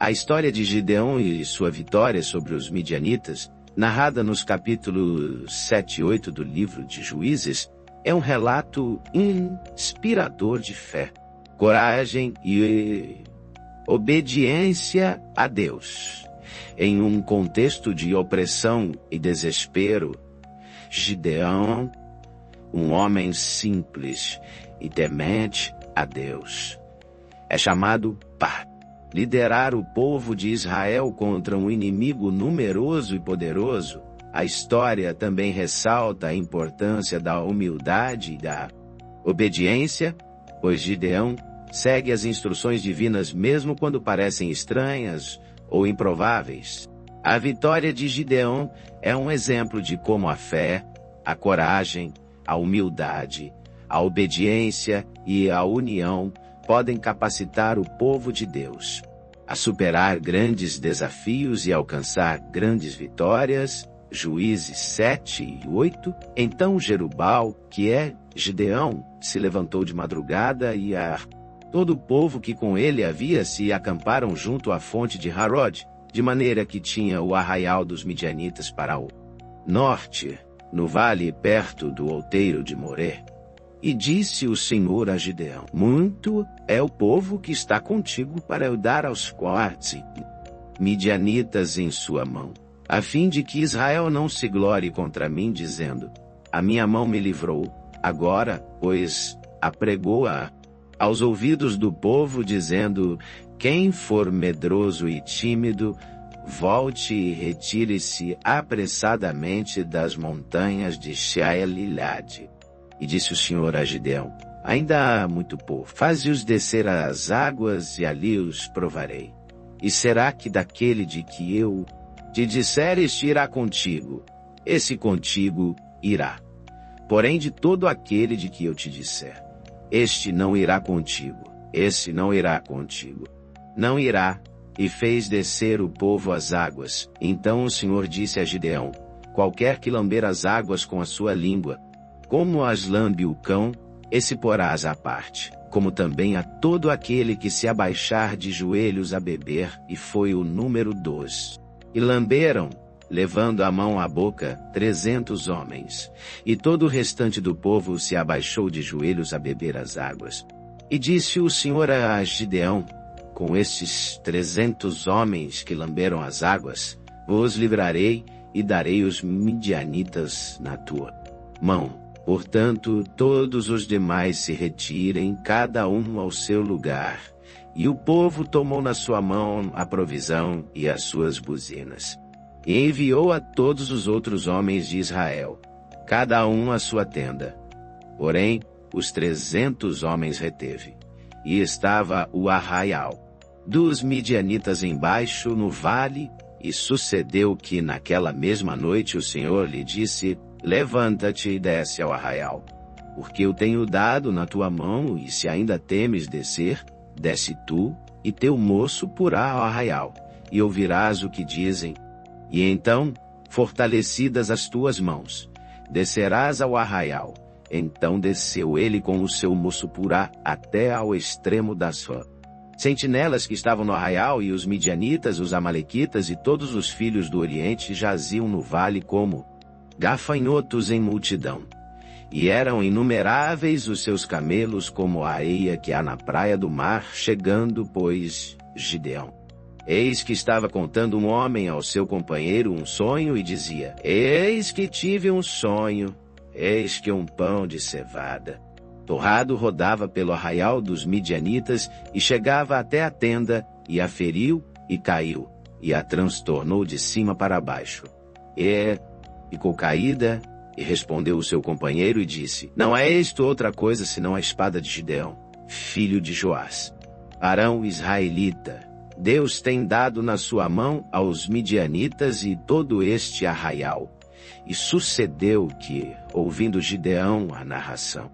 A história de Gideão e sua vitória sobre os midianitas, narrada nos capítulos 7 e 8 do livro de Juízes, é um relato inspirador de fé, coragem e obediência a Deus. Em um contexto de opressão e desespero, Gideão, um homem simples e temente a Deus, é chamado para liderar o povo de Israel contra um inimigo numeroso e poderoso. A história também ressalta a importância da humildade e da obediência, pois Gideão segue as instruções divinas mesmo quando parecem estranhas ou improváveis. A vitória de Gideão é um exemplo de como a fé, a coragem, a humildade, a obediência e a união podem capacitar o povo de Deus a superar grandes desafios e alcançar grandes vitórias. Juízes 7 e 8. Então Jerubal, que é Gideão, se levantou de madrugada e todo o povo que com ele havia se acamparam junto à fonte de Harod, de maneira que tinha o arraial dos midianitas para o norte, no vale perto do outeiro de Moré. E disse o Senhor a Gideão: muito é o povo que está contigo para eu dar aos quartos midianitas em sua mão, a fim de que Israel não se glorie contra mim, dizendo: a minha mão me livrou. Agora, pois, apregou-a aos ouvidos do povo, dizendo: quem for medroso e tímido, volte e retire-se apressadamente das montanhas de Shealilade. E disse o Senhor a Gideão: ainda há muito povo, faze-os descer às águas, e ali os provarei. E será que daquele de que eu te disser, este irá contigo, esse contigo irá. Porém de todo aquele de que eu te disser, este não irá contigo, esse não irá contigo, não irá. E fez descer o povo às águas. Então o Senhor disse a Gideão: qualquer que lamber as águas com a sua língua, como as lambe o cão, esse porás à parte, como também a todo aquele que se abaixar de joelhos a beber. E foi o número 12. E lamberam, levando a mão à boca, 300 homens. E todo o restante do povo se abaixou de joelhos a beber as águas. E disse o Senhor a Gideão: com estes 300 homens que lamberam as águas, vos livrarei e darei os midianitas na tua mão. Portanto, todos os demais se retirem, cada um ao seu lugar. E o povo tomou na sua mão a provisão e as suas buzinas. E enviou a todos os outros homens de Israel, cada um à sua tenda. Porém, os 300 homens reteve. E estava o arraial dos midianitas embaixo no vale, e sucedeu que naquela mesma noite o Senhor lhe disse: levanta-te e desce ao arraial, porque eu tenho dado na tua mão, e se ainda temes descer, desce tu, e teu moço porá ao arraial, e ouvirás o que dizem. E então, fortalecidas as tuas mãos, descerás ao arraial. Então desceu ele com o seu moço porá até ao extremo das sentinelas que estavam no arraial, e os midianitas, os amalequitas e todos os filhos do Oriente jaziam no vale como gafanhotos em multidão. E eram inumeráveis os seus camelos como a areia que há na praia do mar. Chegando, pois, Gideão, eis que estava contando um homem ao seu companheiro um sonho, e dizia: eis que tive um sonho, eis que um pão de cevada torrado rodava pelo arraial dos midianitas, e chegava até a tenda, e a feriu, e caiu, e a transtornou de cima para baixo. E ficou caída. E respondeu o seu companheiro e disse: não é isto outra coisa senão a espada de Gideão, filho de Joás, Arão israelita. Deus tem dado na sua mão aos midianitas e todo este arraial. E sucedeu que, ouvindo Gideão a narração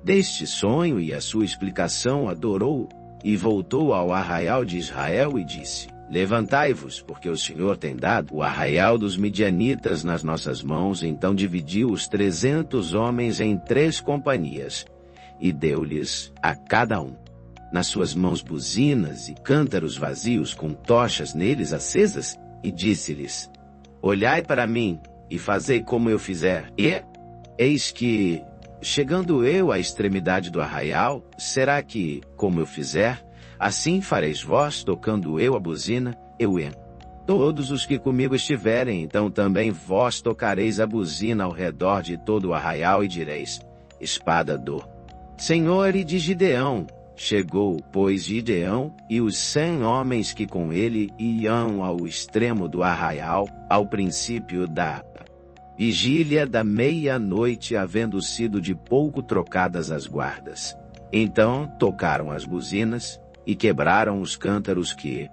deste sonho e a sua explicação, adorou, e voltou ao arraial de Israel e disse: levantai-vos, porque o Senhor tem dado o arraial dos midianitas nas nossas mãos. Então dividiu os 300 homens em 3 companhias, e deu-lhes a cada um nas suas mãos buzinas e cântaros vazios com tochas neles acesas, e disse-lhes: Olhai para mim, e fazei como eu fizer. E eis que, chegando eu à extremidade do arraial, será que, como eu fizer, assim fareis vós, tocando eu a buzina, eu entro. Todos os que comigo estiverem, então também vós tocareis a buzina ao redor de todo o arraial e direis: Espada do Senhor e de Gideão. Chegou, pois, Gideão e os 100 homens que com ele iam ao extremo do arraial, ao princípio da vigília da meia-noite, havendo sido de pouco trocadas as guardas. Então tocaram as buzinas e quebraram os cântaros que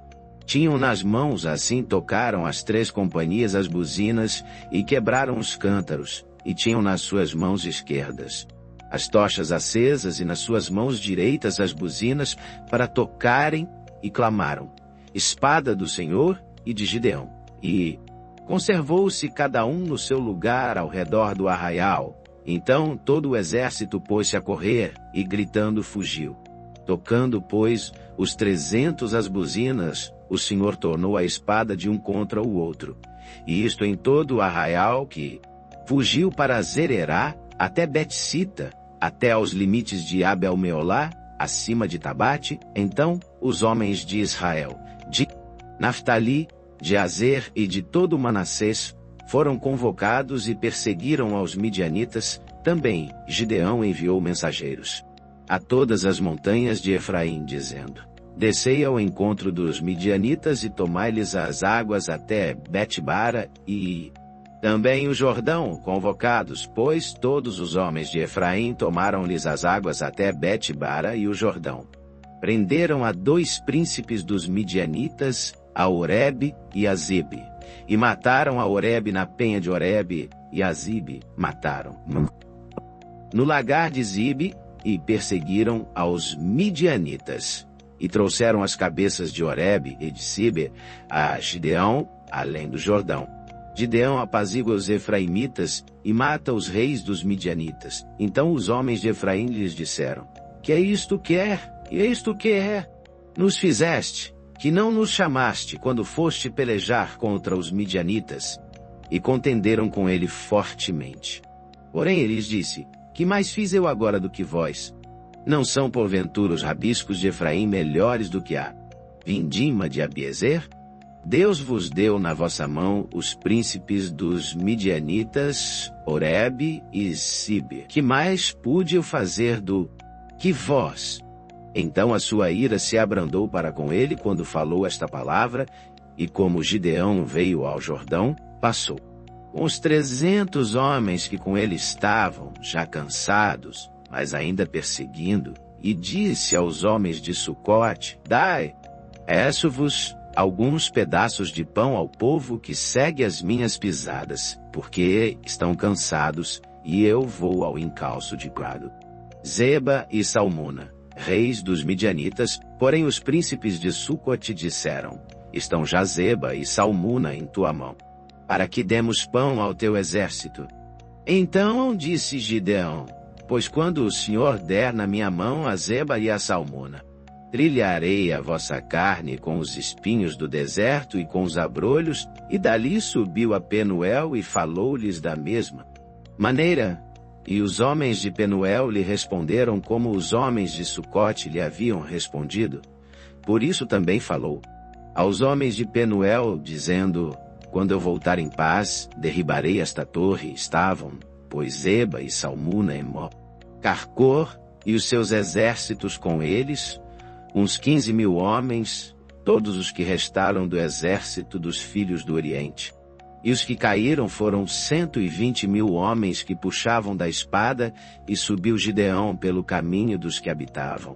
tinham nas mãos, assim tocaram as 3 companhias as buzinas e quebraram os cântaros, e tinham nas suas mãos esquerdas as tochas acesas e nas suas mãos direitas as buzinas para tocarem, e clamaram: Espada do Senhor e de Gideão. E conservou-se cada um no seu lugar ao redor do arraial. Então todo o exército pôs-se a correr, e gritando fugiu. Tocando, pois, os 300 as buzinas, o Senhor tornou a espada de um contra o outro. E isto em todo o arraial, que fugiu para Zererá, até Betsita, até aos limites de Abel-Meolá, acima de Tabate. Então os homens de Israel, de Naftali, de Azer e de todo Manassés, foram convocados e perseguiram aos midianitas. Também Gideão enviou mensageiros a todas as montanhas de Efraim, dizendo: Descei ao encontro dos midianitas e tomai-lhes as águas até Betbara e também o Jordão, convocados, pois todos os homens de Efraim tomaram-lhes as águas até Betbara e o Jordão. Prenderam a 2 príncipes dos midianitas, a Oreb e a Zibe, e mataram a Oreb na penha de Oreb, e a Zibe mataram no lagar de Zibe, e perseguiram aos midianitas, e trouxeram as cabeças de Oreb e de Zibe a Gideão, além do Jordão. Gideão apazigua os efraimitas e mata os reis dos midianitas. Então os homens de Efraim lhes disseram: Que é isto que é? E isto que é? Nos fizeste, que não nos chamaste quando foste pelejar contra os midianitas? E contenderam com ele fortemente. Porém ele lhes disse: Que mais fiz eu agora do que vós? Não são porventura os rabiscos de Efraim melhores do que a vindima de Abiezer? Deus vos deu na vossa mão os príncipes dos midianitas, Oreb e Zibe. Que mais pude eu fazer do que vós? Então a sua ira se abrandou para com ele quando falou esta palavra, e como Gideão veio ao Jordão, passou. Com os 300 homens que com ele estavam, já cansados, mas ainda perseguindo, e disse aos homens de Sucote: Dai, peço-vos alguns pedaços de pão ao povo que segue as minhas pisadas, porque estão cansados, e eu vou ao encalço de gado. Zeba e Salmuna, reis dos midianitas, porém os príncipes de Sucote disseram: Estão já Zeba e Salmuna em tua mão, para que demos pão ao teu exército. Então disse Gideão: Pois quando o Senhor der na minha mão a Zeba e a Salmuna, trilharei a vossa carne com os espinhos do deserto e com os abrolhos. E dali subiu a Penuel e falou-lhes da mesma maneira. E os homens de Penuel lhe responderam como os homens de Sucote lhe haviam respondido. Por isso também falou aos homens de Penuel, dizendo: Quando eu voltar em paz, derribarei esta torre. Estavam, pois, Zeba e Salmuna em Carcor, e os seus exércitos com eles, uns 15.000 homens, todos os que restaram do exército dos filhos do Oriente. E os que caíram foram 120.000 homens que puxavam da espada, e subiu Gideão pelo caminho dos que habitavam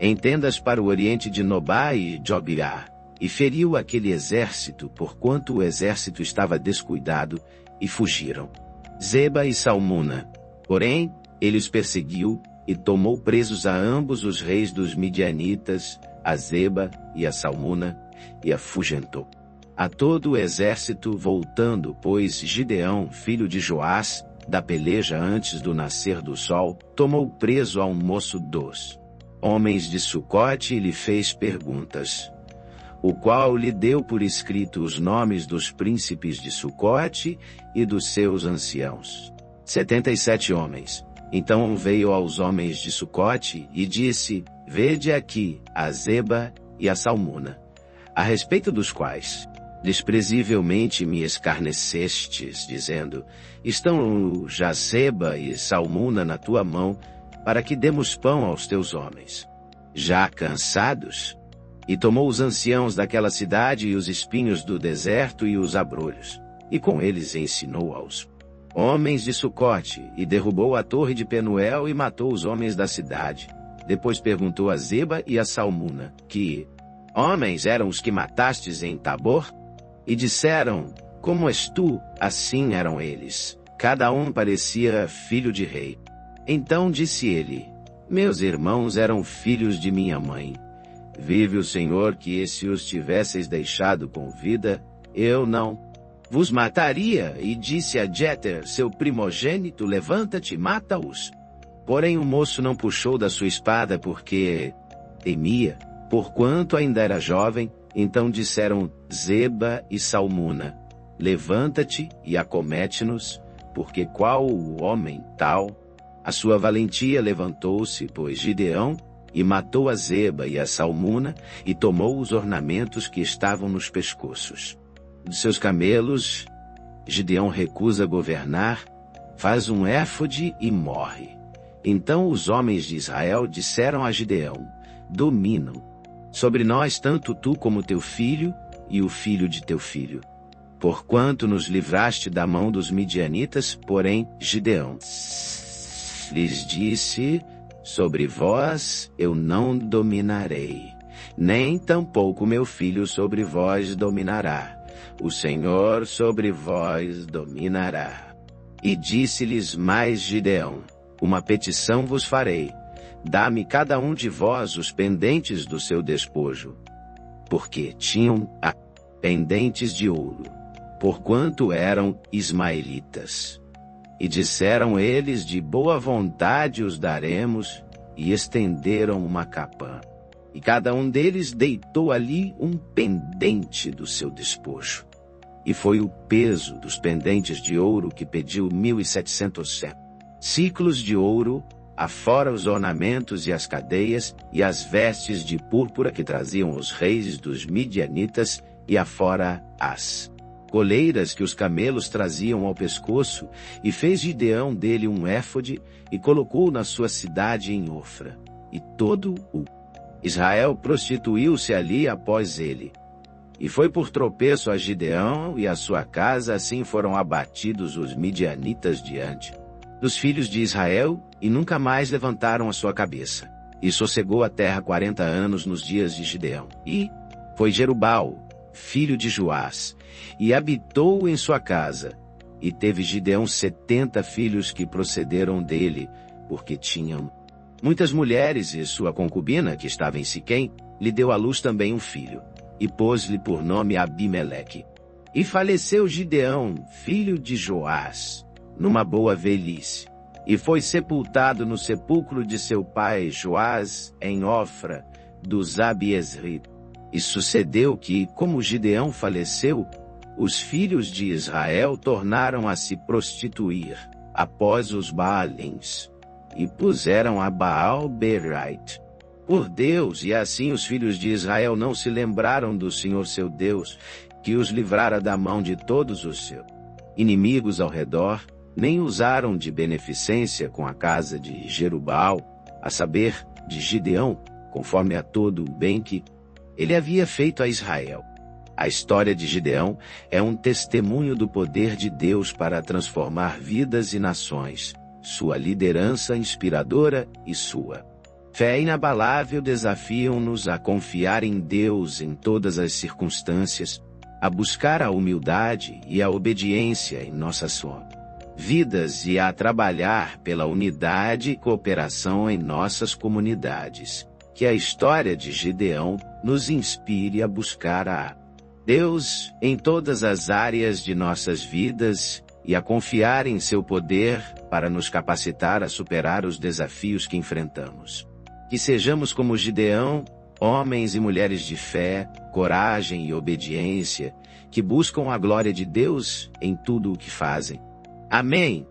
em tendas para o oriente de Nobá e Jobiá, e feriu aquele exército, porquanto o exército estava descuidado, e fugiram. Zeba e Salmuna, porém, ele os perseguiu, e tomou presos a ambos os reis dos midianitas, a Zeba e a Salmuna, e afugentou a todo o exército, voltando, pois, Gideão, filho de Joás, da peleja antes do nascer do sol, tomou preso a um moço dos homens de Sucote, e lhe fez perguntas, o qual lhe deu por escrito os nomes dos príncipes de Sucote e dos seus anciãos. 77 homens. Então veio aos homens de Sucote e disse, vede aqui a Zeba e a Salmuna, a respeito dos quais desprezivelmente me escarnecestes, dizendo, estão já Zeba e Salmuna na tua mão, para que demos pão aos teus homens. Já cansados? E tomou os anciãos daquela cidade e os espinhos do deserto e os abrolhos, e com eles ensinou aos homens de Sucote, e derrubou a torre de Penuel e matou os homens da cidade. Depois perguntou a Zeba e a Salmuna, que homens eram os que matastes em Tabor? E disseram, como és tu, assim eram eles. Cada um parecia filho de rei. Então disse ele, meus irmãos eram filhos de minha mãe. Vive o Senhor que se os tivesseis deixado com vida, eu não vos mataria. E disse a Jeter, seu primogênito, levanta-te e mata-os. Porém o moço não puxou da sua espada porque temia, porquanto ainda era jovem. Então disseram Zeba e Salmuna, levanta-te e acomete-nos, porque qual o homem tal? A sua valentia levantou-se, pois Gideão, e matou a Zeba e a Salmuna, e tomou os ornamentos que estavam nos pescoços de seus camelos. Gideão recusa governar, faz um éfode e morre. Então os homens de Israel disseram a Gideão, dominam sobre nós tanto tu como teu filho e o filho de teu filho, porquanto nos livraste da mão dos midianitas. Porém Gideão lhes disse, sobre vós eu não dominarei, nem tampouco meu filho sobre vós dominará, o Senhor sobre vós dominará. E disse-lhes mais Gideão, uma petição vos farei, dá-me cada um de vós os pendentes do seu despojo, porque tinham pendentes de ouro, porquanto eram ismaelitas. E disseram eles, de boa vontade os daremos, e estenderam uma capã. E cada um deles deitou ali um pendente do seu despojo. E foi o peso dos pendentes de ouro que pediu 1.700 ciclos de ouro, afora os ornamentos e as cadeias, e as vestes de púrpura que traziam os reis dos midianitas, e afora as coleiras que os camelos traziam ao pescoço, e fez Gideão dele um éfode, e colocou na sua cidade em Ofra. E todo o Israel prostituiu-se ali após ele. E foi por tropeço a Gideão e a sua casa, assim foram abatidos os midianitas diante dos filhos de Israel, e nunca mais levantaram a sua cabeça. E sossegou a terra 40 anos nos dias de Gideão. E foi Jerubal, filho de Joás, e habitou em sua casa. E teve Gideão 70 filhos que procederam dele, porque tinham muitas mulheres, e sua concubina, que estava em Siquém, lhe deu à luz também um filho, e pôs-lhe por nome Abimeleque. E faleceu Gideão, filho de Joás, numa boa velhice, e foi sepultado no sepulcro de seu pai Joás, em Ofra, dos Abiesrita. E sucedeu que, como Gideão faleceu, os filhos de Israel tornaram a se prostituir, após os Baalins, e puseram a Baal-Berite por Deus, e assim os filhos de Israel não se lembraram do Senhor seu Deus, que os livrara da mão de todos os seus inimigos ao redor, nem usaram de beneficência com a casa de Jerubbaal, a saber, de Gideão, conforme a todo o bem que ele havia feito a Israel. A história de Gideão é um testemunho do poder de Deus para transformar vidas e nações, sua liderança inspiradora e sua fé inabalável desafiam-nos a confiar em Deus em todas as circunstâncias, a buscar a humildade e a obediência em nossas vidas e a trabalhar pela unidade e cooperação em nossas comunidades. Que a história de Gideão nos inspire a buscar a Deus em todas as áreas de nossas vidas e a confiar em seu poder para nos capacitar a superar os desafios que enfrentamos. Que sejamos como Gideão, homens e mulheres de fé, coragem e obediência, que buscam a glória de Deus em tudo o que fazem. Amém.